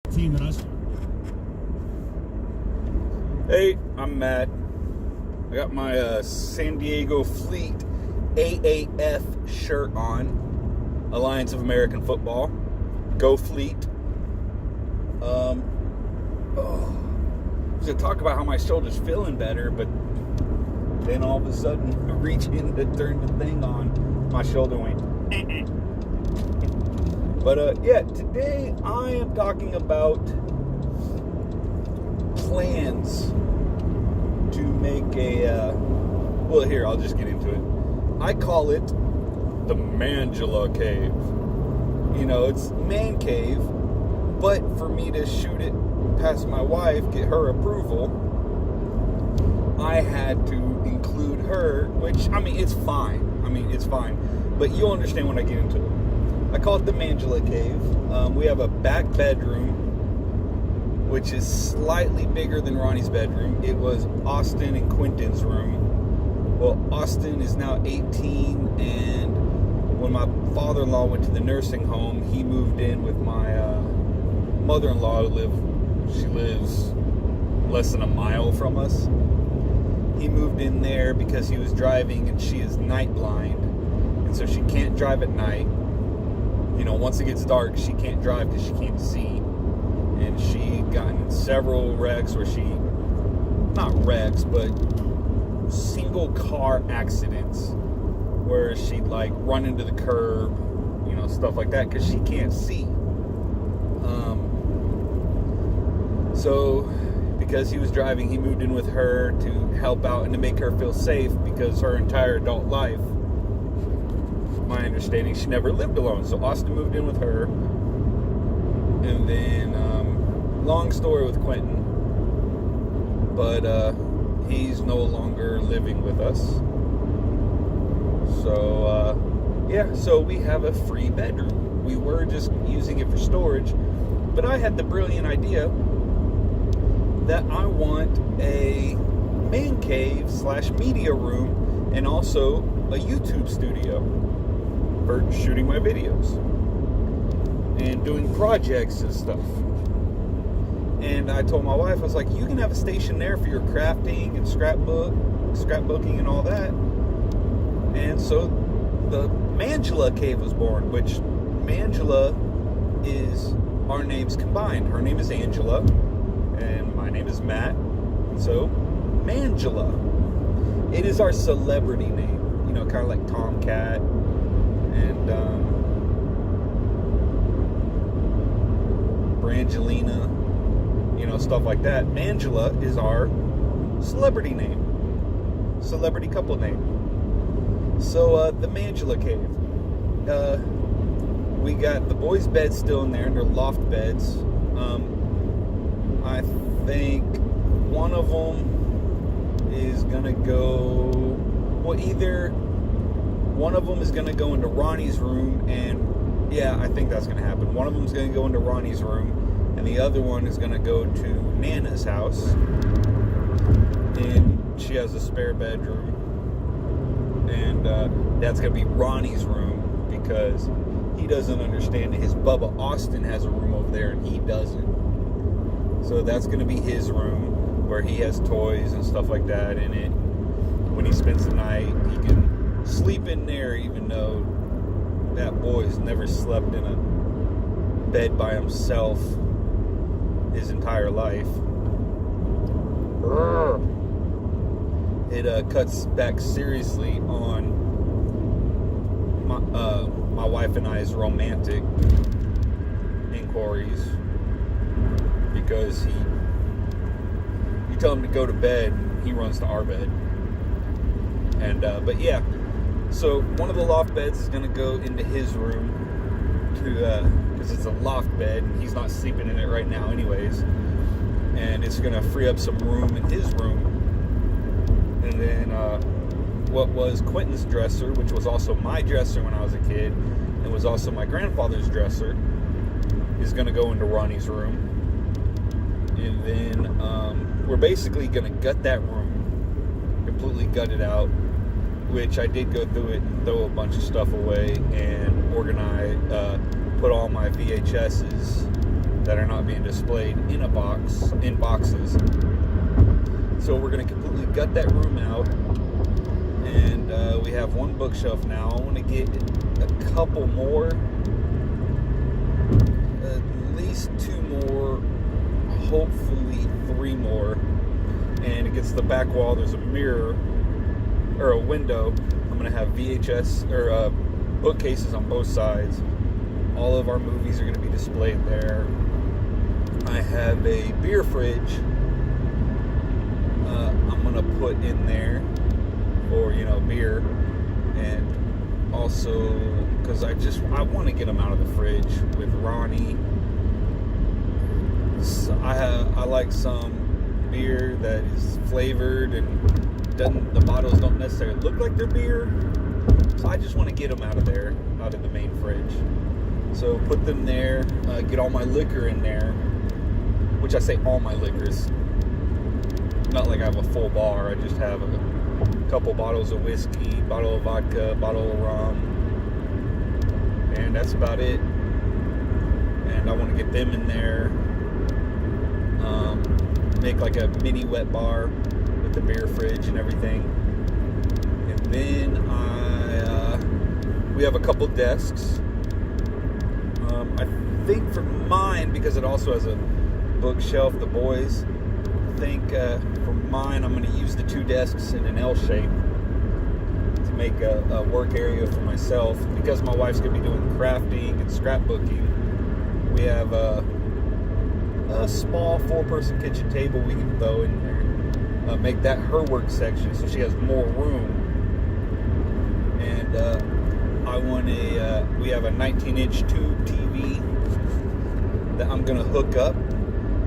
team than us. Hey, I'm Matt. I got my San Diego Fleet AAF shirt on. Alliance of American Football. Go Fleet. I was going to talk about how my shoulder's feeling better, but then all of a sudden, reaching to turn the thing on, my shoulder went. But yeah, today I am talking about plans to make a, well, here, I'll just get into it. I call it the Mangela Cave. You know, it's man cave, but for me to shoot it past my wife, get her approval, I had to include her, which, I mean, it's fine. It's fine. But you'll understand when I get into it. I call it the Mangela Cave. We have a back bedroom, which is slightly bigger than Ronnie's bedroom. It was Austin and Quentin's room. Well, Austin is now 18, and when my father-in-law went to the nursing home, he moved in with my mother-in-law she lives less than a mile from us. He moved in there because he was driving, and she is night blind, and so she can't drive at night. You know, once it gets dark, she can't drive because she can't see. And she got in several wrecks where not wrecks, but single car accidents where she'd like run into the curb, you know, stuff like that, because she can't see. So because he was driving, he moved in with her to help out and to make her feel safe, because her entire adult life, my understanding, she never lived alone. So Austin moved in with her. And then, long story with Quentin, but he's no longer living with us. So, yeah, so we have a free bedroom. We were just using it for storage, but I had the brilliant idea that I want a man cave / media room, and also a YouTube studio for shooting my videos and doing projects and stuff. And I told my wife, I was like, you can have a station there for your crafting and scrapbooking and all that. And so the Mangela Cave was born, which Mangela is our names combined. Her name is Angela, and my name is Matt. So Mangela. It is our celebrity name, you know, kind of like Tomcat and Brangelina, you know, stuff like that. Mangela is our celebrity name, celebrity couple name. So the Mangela Cave, we got the boys' beds still in there, and they're loft beds. I think one of them is gonna go, well, either one of them is gonna go into Ronnie's room, and yeah, I think that's gonna happen. One of them is gonna go into Ronnie's room, and the other one is gonna go to Nana's house, and she has a spare bedroom, and that's gonna be Ronnie's room, because he doesn't understand that his Bubba Austin has a room over there and he doesn't. So that's gonna be his room, where he has toys and stuff like that in it. When he spends the night, he can sleep in there, even though that boy's never slept in a bed by himself his entire life. It cuts back seriously on my wife and I's romantic inquiries, because you tell him to go to bed, he runs to our bed. And but yeah, so one of the loft beds is going to go into his room because it's a loft bed, and he's not sleeping in it right now anyways, and it's going to free up some room in his room. And then what was Quentin's dresser, which was also my dresser when I was a kid, and was also my grandfather's dresser, is going to go into Ronnie's room. And then we're basically going to gut that room, completely gut it out, which I did go through it and throw a bunch of stuff away and organize, put all my VHSs that are not being displayed in boxes. So we're going to completely gut that room out, and we have one bookshelf now. I want to get a couple more, at least 2 more, hopefully 3 more. And against the back wall, there's a mirror or a window. I'm going to have VHS or bookcases on both sides. All of our movies are going to be displayed there. I have a beer fridge I'm going to put in there for, beer. And also, because I want to get them out of the fridge with Ronnie. So I like some beer that is flavored and the bottles don't necessarily look like they're beer. So I just want to get them out of there, out of the main fridge. So put them there, get all my liquor in there, which I say all my liquors. Not like I have a full bar, I just have a couple bottles of whiskey, bottle of vodka, bottle of rum, and that's about it. And I want to get them in there, make like a mini wet bar with the beer fridge and everything. And then we have a couple desks. I think for mine, because it also has a bookshelf, the boys, I think for mine I'm going to use the 2 desks in an L shape to make a work area for myself. Because my wife's going to be doing crafting and scrapbooking, we have a small 4-person kitchen table we can throw in there, make that her work section so she has more room. And I want we have a 19-inch tube TV that I'm going to hook up,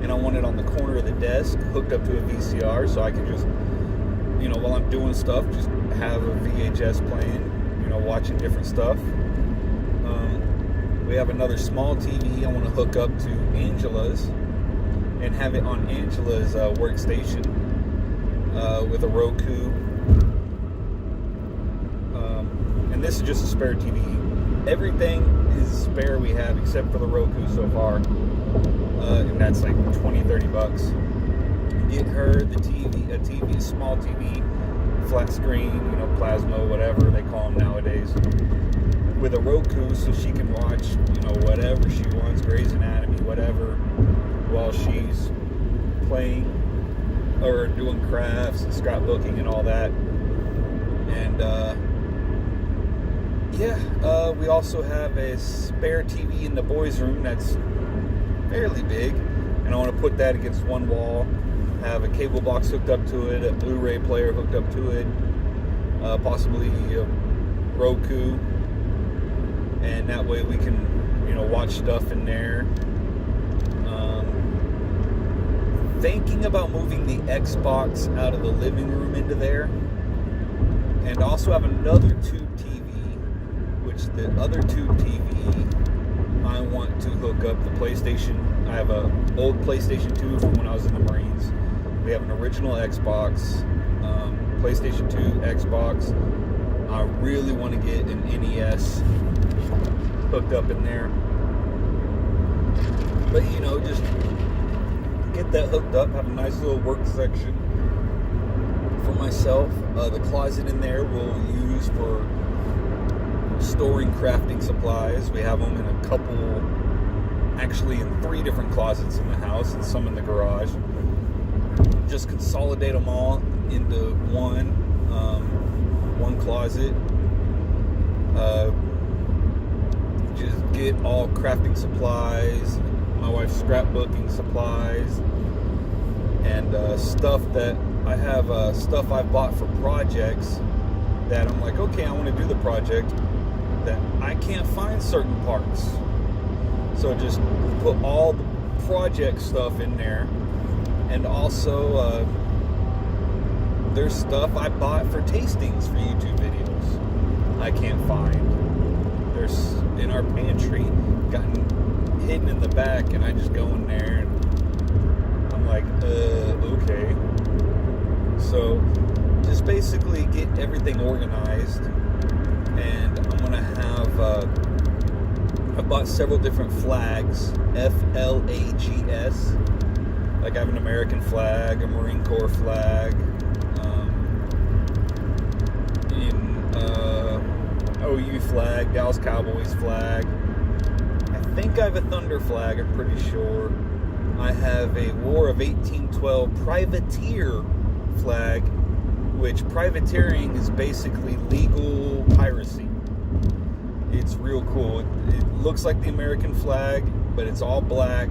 and I want it on the corner of the desk, hooked up to a VCR, so I can just, while I'm doing stuff, just have a VHS playing, watching different stuff. We have another small TV I want to hook up to Angela's and have it on Angela's workstation with a Roku. And this is just a spare TV. Everything is spare we have except for the Roku so far. And that's like $20-$30. Get her the TV, a small TV, flat screen, plasma, whatever they call them nowadays, with a Roku so she can watch, whatever she wants, Grey's Anatomy, whatever, while she's playing or doing crafts and scrapbooking and all that. And we also have a spare TV in the boys' room that's fairly big, and I want to put that against one wall, have a cable box hooked up to it, a Blu-ray player hooked up to it, possibly a Roku, and that way we can, watch stuff in there. Thinking about moving the Xbox out of the living room into there, and also have another tube TV, which the other tube TV I want to hook up the PlayStation. I have a old PlayStation 2 from when I was in the Marines. We have an original Xbox, PlayStation 2, Xbox. I really want to get an NES hooked up in there. But, just get that hooked up, have a nice little work section for myself. The closet in there we'll use for storing crafting supplies. We have them in a couple, actually in 3 different closets in the house and some in the garage. Just consolidate them all into one closet. Just get all crafting supplies, my wife's scrapbooking supplies, and stuff that I have, stuff I bought for projects that I'm like, okay, I want to do the project, that I can't find certain parts. So just put all the project stuff in there. And also, there's stuff I bought for tastings for YouTube videos I can't find. There's in our pantry, gotten hidden in the back, and I just go in there and I'm like, okay. So just basically get everything organized, and I'm gonna have I bought several different flags, FLAGS. Like I have an American flag, a Marine Corps flag, OU flag, Dallas Cowboys flag. I think I have a Thunder flag, I'm pretty sure. I have a War of 1812 privateer flag, which privateering is basically legal piracy. It's real cool. It looks like the American flag, but it's all black,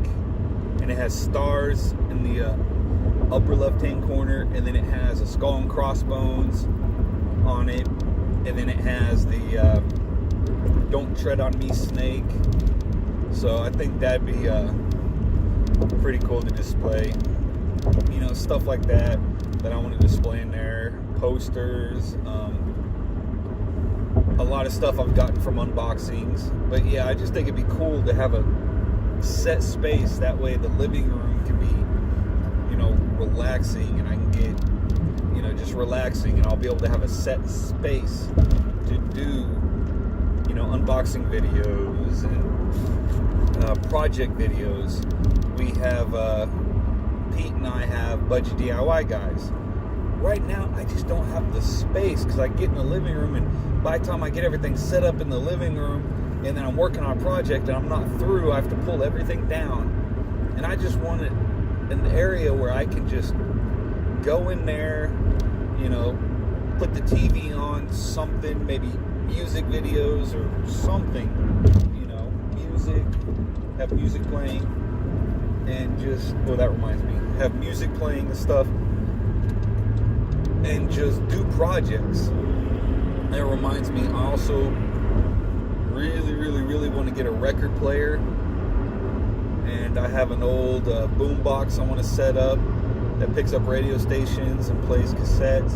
and it has stars in the upper left-hand corner, and then it has a skull and crossbones on it, and then it has the "Don't Tread on Me" snake. So I think that'd be pretty cool to display. You know, stuff like that I want to display in there. Posters, a lot of stuff I've gotten from unboxings. But yeah, I just think it'd be cool to have a set space. That way the living room can be, you know, relaxing, and I can get, you know, just relaxing, and I'll be able to have a set space to do, you know, unboxing videos and project videos. We have Pete and I have Budget DIY Guys. Right now, I just don't have the space, because I get in the living room, and by the time I get everything set up in the living room, and then I'm working on a project and I'm not through, I have to pull everything down. And I just want an area where I can just go in there, you know, put the TV on, something, maybe music videos or something, you know, music, have music playing, and just, well, that reminds me, have music playing and stuff, and just do projects. That reminds me, I also really want to get a record player, and I have an old boom box I want to set up that picks up radio stations and plays cassette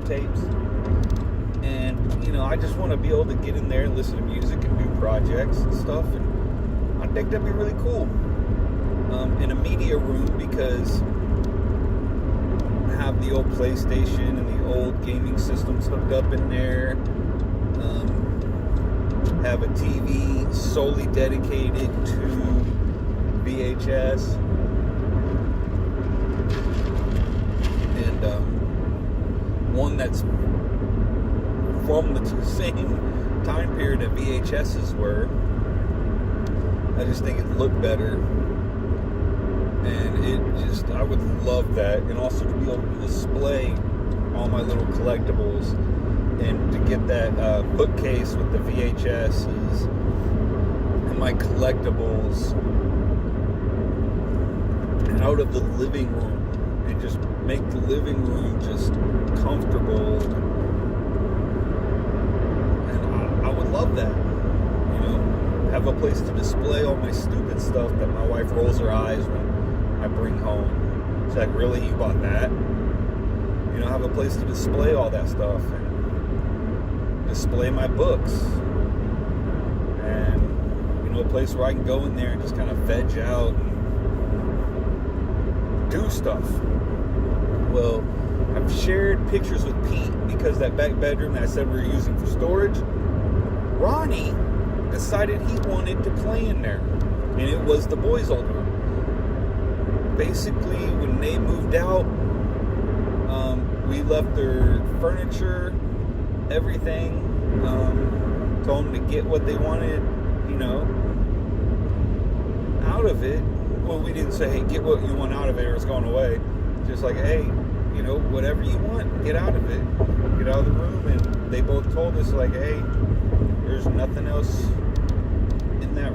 tapes. And, you know, I just want to be able to get in there and listen to music and do projects and stuff, and I think that'd be really cool. In a media room, because I have the old PlayStation and the old gaming systems hooked up in there. Have a TV solely dedicated to VHS, and one that's from the same time period that VHSs were. I just think it'd look better, and I would love that, and also to be able to display all my little collectibles, and to get that bookcase with the VHSs and my collectibles out of the living room, and just make the living room just comfortable. And I would love that, you know, have a place to display all my stupid stuff that my wife rolls her eyes when I bring home. She's like, "Really, you bought that?" You know, have a place to display all that stuff, and display my books, and, you know, a place where I can go in there and just kind of veg out and do stuff. Well, I've shared pictures with Pete, because that back bedroom that I said we were using for storage, Ronnie decided he wanted to play in there, and it was the boys' old room. Basically, when they moved out, we left their furniture, everything, told them to get what they wanted, you know, out of it. Well, we didn't say, "Hey, get what you want out of it or it's going away." Just like, "Hey, you know, whatever you want, get out of it. Get out of the room." And they both told us, like, "Hey, there's nothing else in that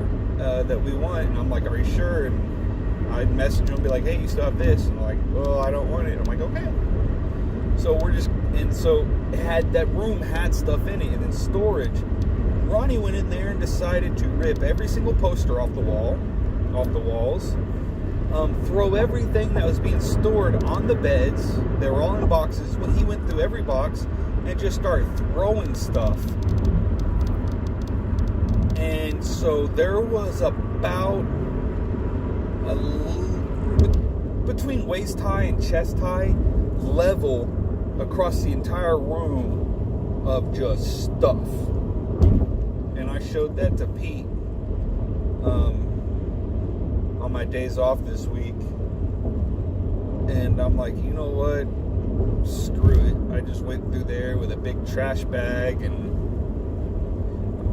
that we want." And I'm like, "Are you sure?" And I'd message them and be like, "Hey, you still have this?" And they're like, "Well, I don't want it." I'm like, "Okay." So that room had stuff in it, and then storage. Ronnie went in there and decided to rip every single poster off the walls, throw everything that was being stored on the beds. They were all in boxes. When he went through every box and just started throwing stuff. And so there was about between waist high and chest high level across the entire room of just stuff. and I showed that to Pete on my days off this week. And I'm like, you know what? Screw it. I just went through there with a big trash bag, and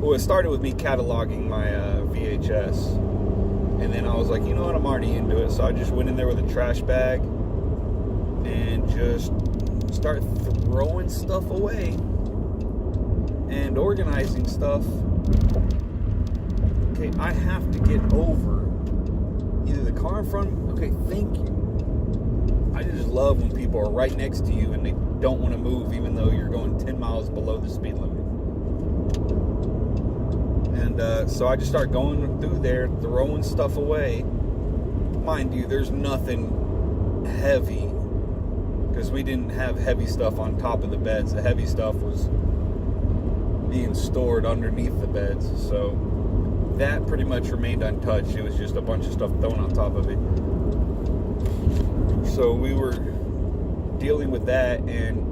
well, it started with me cataloging my VHS, and then I was like, you know what? I'm already into it, so I just went in there with a trash bag and just start throwing stuff away and organizing stuff. Okay, I have to get over either the car in front. Okay, thank you. I just love when people are right next to you and they don't want to move even though you're going 10 miles below the speed limit. And so I just start going through there, throwing stuff away. Mind you, there's nothing heavy, because we didn't have heavy stuff on top of the beds. The heavy stuff was being stored underneath the beds. So that pretty much remained untouched. It was just a bunch of stuff thrown on top of it. So we were dealing with that, and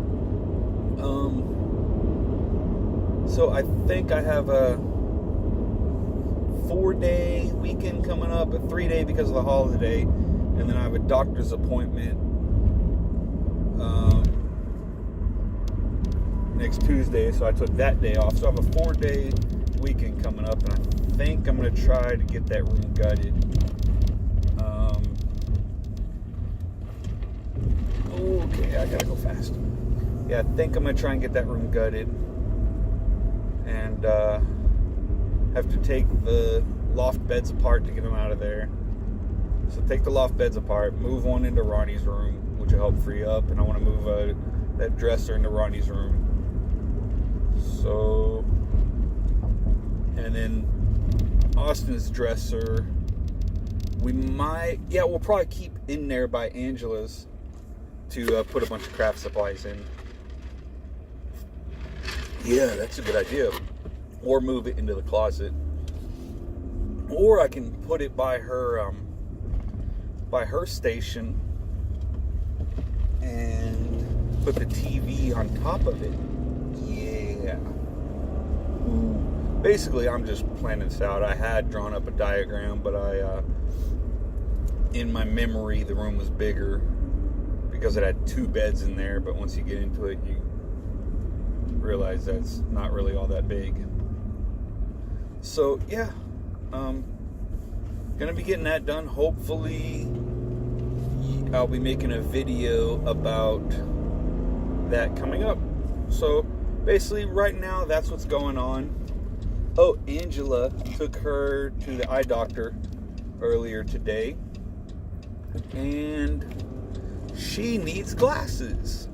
so I think I have a 4-day weekend coming up, a 3-day because of the holiday, and then I have a doctor's appointment next Tuesday, so I took that day off. So I have a 4-day weekend coming up, and I think I'm going to try to get that room gutted. Okay, I gotta go fast. Yeah, I think I'm gonna try and get that room gutted, and have to take the loft beds apart to get them out of there. So take the loft beds apart, move one into Ronnie's room, which will help free up, and I want to move that dresser into Ronnie's room. So, and then Austin's dresser, we'll probably keep in there by Angela's to put a bunch of craft supplies in. Yeah, that's a good idea. Or move it into the closet. Or I can put it by her station and put the TV on top of it. Yeah. Ooh. Basically, I'm just planning this out. I had drawn up a diagram, but in my memory, the room was bigger because it had 2 beds in there, but once you get into it, you realize that's not really all that big. So yeah, gonna be getting that done. Hopefully I'll be making a video about that coming up. So basically right now, that's what's going on. Oh, Angela took her to the eye doctor earlier today, and she needs glasses.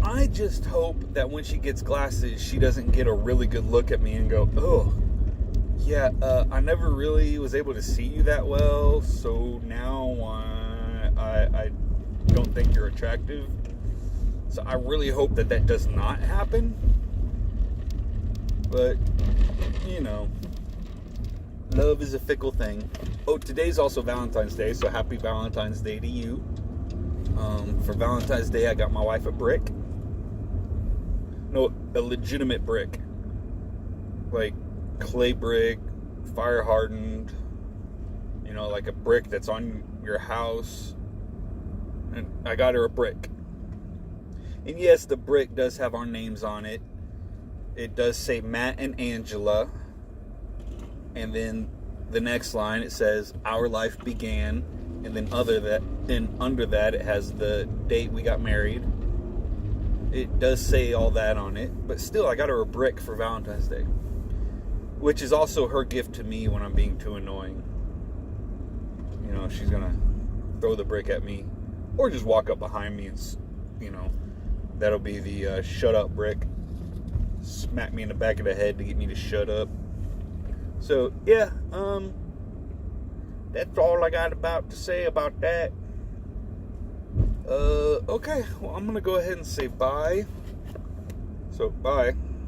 I just hope that when she gets glasses, she doesn't get a really good look at me and go, oh, yeah, I never really was able to see you that well, so now I don't think you're attractive. So I really hope that does not happen. But, you know, love is a fickle thing. Oh, today's also Valentine's Day, so happy Valentine's Day to you. For Valentine's Day, I got my wife a brick. No, a legitimate brick. Like clay brick, fire hardened. You know, like a brick that's on your house. And I got her a brick. And yes, the brick does have our names on it. It does say Matt and Angela. And then the next line, it says, our life began. And then under that, it has the date we got married. It does say all that on it. But still, I got her a brick for Valentine's Day. Which is also her gift to me when I'm being too annoying. You know, she's going to throw the brick at me. Or just walk up behind me and, you know, that'll be the shut up brick. Smack me in the back of the head to get me to shut up. So, yeah, that's all I got to say about that. Okay, well, I'm going to go ahead and say bye. So, bye.